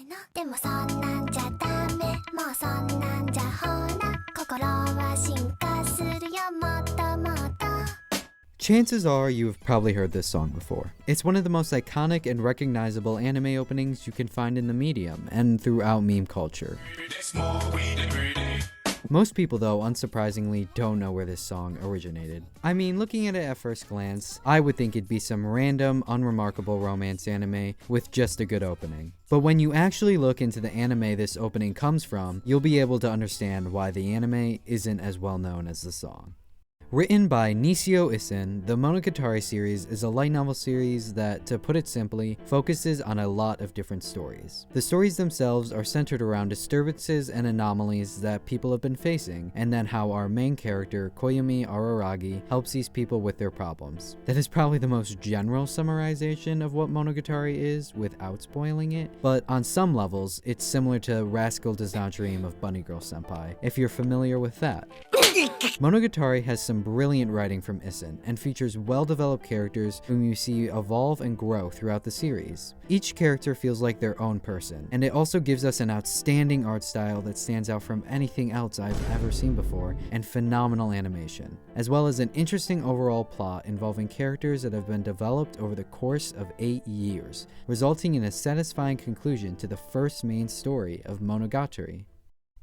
のでもそんなんじゃダメもうそんなんじゃほら心は進化するよもっともっと Chances are you have probably heard this song before. It's one of the most iconic and recognizable anime openings you can find in the medium and throughout meme culture. Most people, though, unsurprisingly, don't know where this song originated. I mean, looking at it at first glance, I would think it'd be some random, unremarkable romance anime with just a good opening. But when you actually look into the anime this opening comes from, you'll be able to understand why the anime isn't as well known as the song. Written by NISIOISIN, the Monogatari series is a light novel series that, to put it simply, focuses on a lot of different stories. The stories themselves are centered around disturbances and anomalies that people have been facing, and then how our main character, Koyumi Araragi, helps these people with their problems. That is probably the most general summarization of what Monogatari is, without spoiling it, but on some levels, it's similar to Rascal Does Not Dream of Bunny Girl Senpai, if you're familiar with that. Monogatari has some brilliant writing from Isen and features well-developed characters whom you see evolve and grow throughout the series. Each character feels like their own person, and it also gives us an outstanding art style that stands out from anything else I've ever seen before, and phenomenal animation, as well as an interesting overall plot involving characters that have been developed over the course of 8 years, resulting in a satisfying conclusion to the first main story of Monogatari.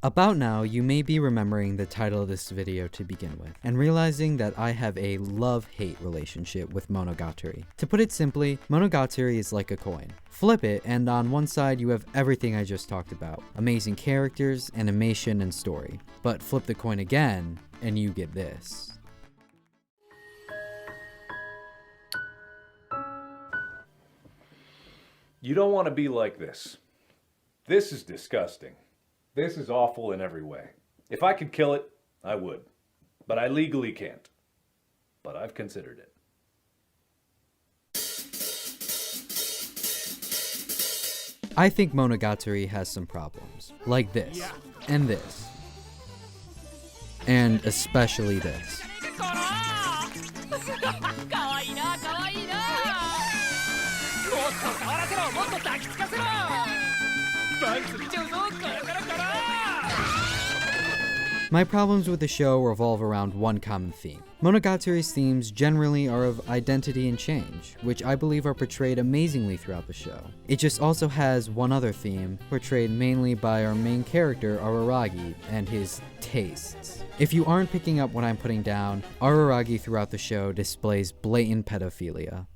About now, you may be remembering the title of this video to begin with, and realizing that I have a love-hate relationship with Monogatari. To put it simply, Monogatari is like a coin. Flip it, and on one side you have everything I just talked about. Amazing characters, animation, and story. But flip the coin again, and you get this. You don't want to be like this. This is disgusting. This is awful in every way. If I could kill it, I would. But I legally can't. But I've considered it. I think Monogatari has some problems. Like this. And this. And especially this. My problems with the show revolve around one common theme. Monogatari's themes generally are of identity and change, which I believe are portrayed amazingly throughout the show. It just also has one other theme, portrayed mainly by our main character Araragi and his tastes. If you aren't picking up what I'm putting down, Araragi throughout the show displays blatant pedophilia.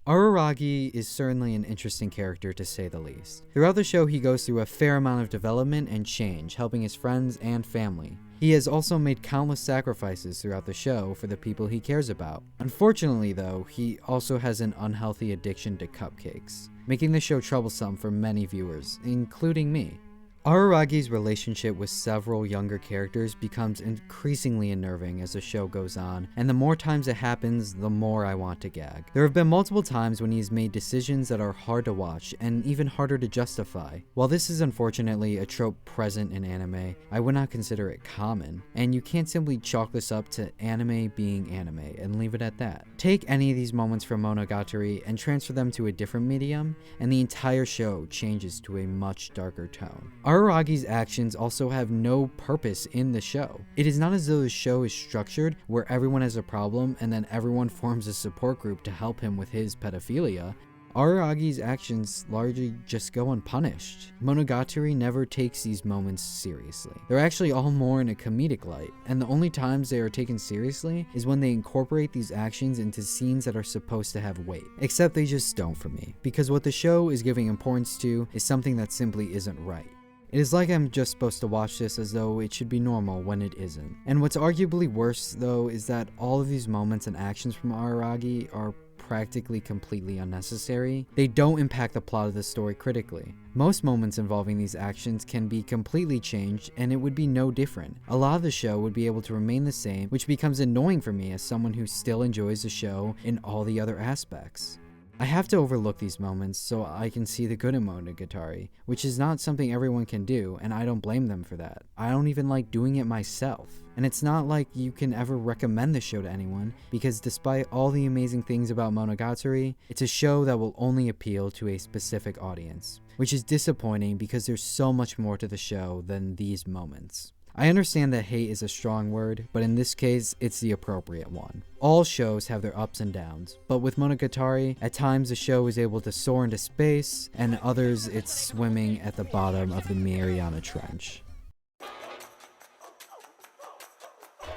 Araragi is certainly an interesting character to say the least. Throughout the show, he goes through a fair amount of development and change, helping his friends and family. He has also made countless sacrifices throughout the show for the people he cares about. Unfortunately though, he also has an unhealthy addiction to cupcakes, making the show troublesome for many viewers, including me. Araragi's relationship with several younger characters becomes increasingly unnerving as the show goes on, and the more times it happens, the more I want to gag. There have been multiple times when he's made decisions that are hard to watch, and even harder to justify. While this is unfortunately a trope present in anime, I would not consider it common, and you can't simply chalk this up to anime being anime and leave it at that. Take any of these moments from Monogatari and transfer them to a different medium, and the entire show changes to a much darker tone. Araragi's actions also have no purpose in the show. It is not as though the show is structured where everyone has a problem and then everyone forms a support group to help him with his pedophilia. Araragi's actions largely just go unpunished. Monogatari never takes these moments seriously. They're actually all more in a comedic light, and the only times they are taken seriously is when they incorporate these actions into scenes that are supposed to have weight. Except they just don't for me, because what the show is giving importance to is something that simply isn't right. It is like I'm just supposed to watch this as though it should be normal when it isn't. And what's arguably worse though is that all of these moments and actions from Araragi are practically completely unnecessary. They don't impact the plot of the story critically. Most moments involving these actions can be completely changed and it would be no different. A lot of the show would be able to remain the same, which becomes annoying for me as someone who still enjoys the show in all the other aspects. I have to overlook these moments so I can see the good in Monogatari, which is not something everyone can do, and I don't blame them for that. I don't even like doing it myself. And it's not like you can ever recommend the show to anyone, because despite all the amazing things about Monogatari, it's a show that will only appeal to a specific audience. which is disappointing because there's so much more to the show than these moments. I understand that hate is a strong word, but in this case, it's the appropriate one. All shows have their ups and downs, but with Monogatari, at times the show is able to soar into space, and others it's swimming at the bottom of the Mariana Trench.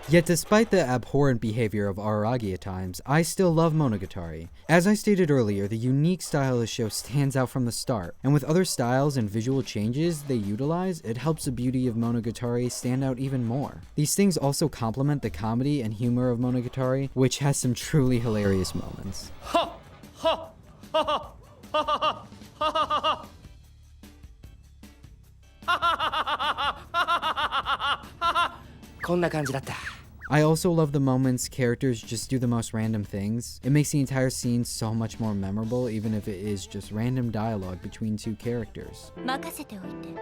Yet despite the abhorrent behavior of Araragi at times, I still love Monogatari. As I stated earlier, the unique style of the show stands out from the start, and with other styles and visual changes they utilize, it helps the beauty of Monogatari stand out even more. These things also complement the comedy and humor of Monogatari, which has some truly hilarious moments. こんな感じだった。 I also love the moments characters just do the most random things. It makes the entire scene so much more memorable, even if it is just random dialogue between two characters. 任せておいて。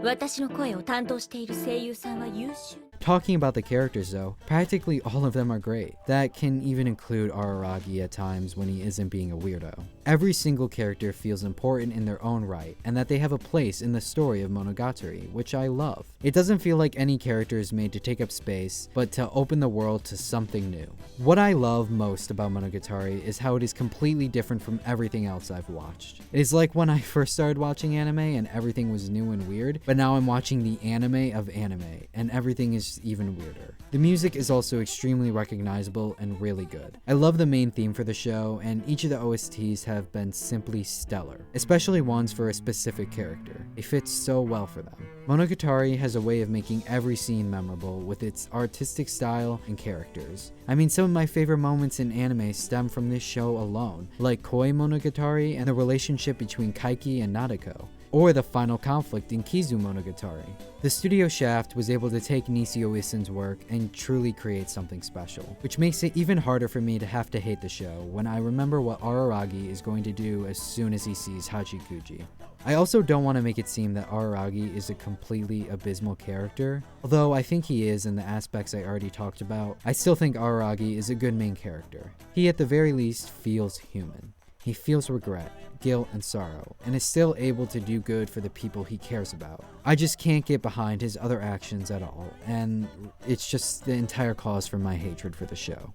私の声を担当している声優さんは優秀。 Talking about the characters though, practically all of them are great. That can even include Araragi at times when he isn't being a weirdo. Every single character feels important in their own right, and that they have a place in the story of Monogatari, which I love. It doesn't feel like any character is made to take up space, but to open the world to something new. What I love most about Monogatari is how it is completely different from everything else I've watched. It is like when I first started watching anime and everything was new and weird, but now I'm watching the anime of anime, and everything is even weirder. The music is also extremely recognizable and really good. I love the main theme for the show, and each of the OSTs have been simply stellar, especially ones for a specific character. It fits so well for them. Monogatari has a way of making every scene memorable with its artistic style and characters. I mean, some of my favorite moments in anime stem from this show alone, like Koi Monogatari and the relationship between Kaiki and Nadeko, or the final conflict in Kizu Monogatari. The Studio Shaft was able to take NISIOISIN's work and truly create something special, which makes it even harder for me to have to hate the show when I remember what Araragi is going to do as soon as he sees Hachikuji. I also don't want to make it seem that Araragi is a completely abysmal character. Although I think he is in the aspects I already talked about, I still think Araragi is a good main character. He at the very least feels human. He feels regret, guilt, and sorrow, and is still able to do good for the people he cares about. I just can't get behind his other actions at all, and it's just the entire cause for my hatred for the show.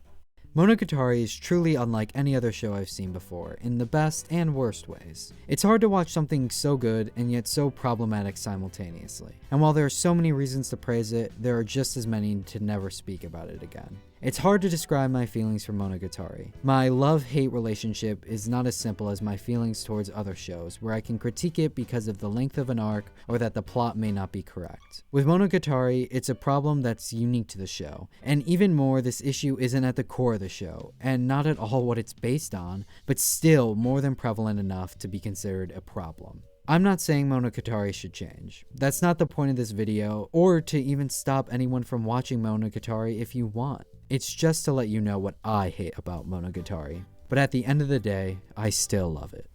Monogatari is truly unlike any other show I've seen before, in the best and worst ways. It's hard to watch something so good and yet so problematic simultaneously, and while there are so many reasons to praise it, there are just as many to never speak about it again. It's hard to describe my feelings for Monogatari. My love-hate relationship is not as simple as my feelings towards other shows, where I can critique it because of the length of an arc or that the plot may not be correct. With Monogatari, it's a problem that's unique to the show, and even more, this issue isn't at the core of the show, and not at all what it's based on, but still more than prevalent enough to be considered a problem. I'm not saying Monogatari should change. That's not the point of this video, or to even stop anyone from watching Monogatari if you want. It's just to let you know what I hate about Monogatari. But at the end of the day, I still love it.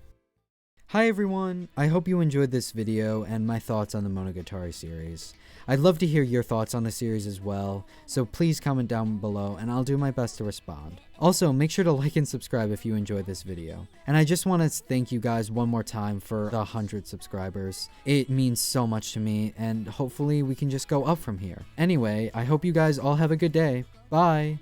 Hi everyone, I hope you enjoyed this video and my thoughts on the Monogatari series. I'd love to hear your thoughts on the series as well, so please comment down below and I'll do my best to respond. Also, make sure to like and subscribe if you enjoyed this video. And I just want to thank you guys one more time for the 100 subscribers. It means so much to me, and hopefully we can just go up from here. Anyway, I hope you guys all have a good day. Bye!